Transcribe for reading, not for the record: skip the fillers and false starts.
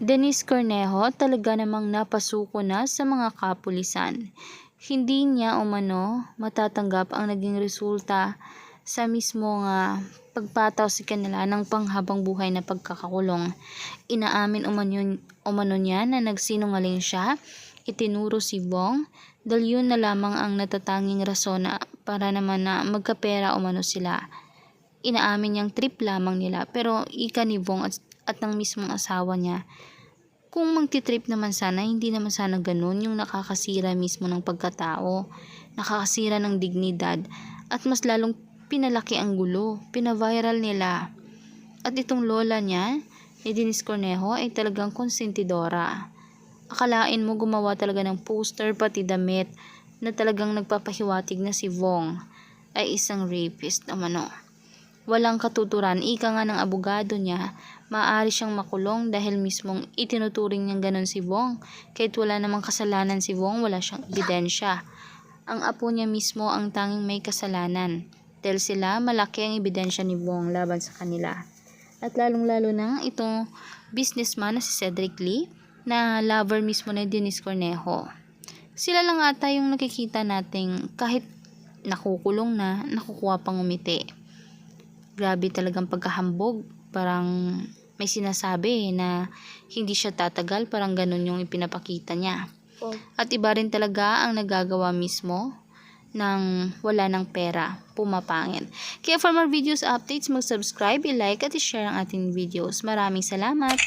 Denise Cornejo talaga namang napasuko na sa mga kapulisan. Hindi niya umano matatanggap ang naging resulta sa mismong pagpataw sa kanila ng panghabang buhay na pagkakakulong. Inaamin umano niya na nagsinungaling siya, itinuro si Bong dahil yun na lamang ang natatanging rason para naman na magkapera umano sila. Inaamin niyang trip lamang nila, pero ika ni Bong at ng mismong asawa niya, kung magti-trip naman sana, hindi naman sana ganun, yung nakakasira mismo ng pagkatao, nakakasira ng dignidad, at mas lalong pinalaki ang gulo, pinaviral nila. At itong lola niya, ni Denise Cornejo, ay talagang konsentidora. Akalain mo gumawa talaga ng poster pati damit na talagang nagpapahiwatig na si Bong ay isang rapist umano. Walang katuturan, ika nga ng abogado niya, maaari siyang makulong dahil mismong itinuturing niyang ganon si Bong. Kahit wala namang kasalanan si Bong, wala siyang ebidensya. Ang apo niya mismo ang tanging may kasalanan dahil sila malaki ang ebidensya ni Bong laban sa kanila. At lalong-lalo na itong businessman na si Cedric Lee na lover mismo ni Denise Cornejo. Sila lang ata yung nakikita nating kahit nakukulong na, nakukuha pang umiti. Grabe talagang pagkahambog, parang may sinasabi na hindi siya tatagal, parang ganun yung ipinapakita niya. At iba rin talaga ang nagagawa mismo ng wala ng pera, pumapangit. Kaya for more videos updates, mag-subscribe, i-like at i-share ang ating videos. Maraming salamat!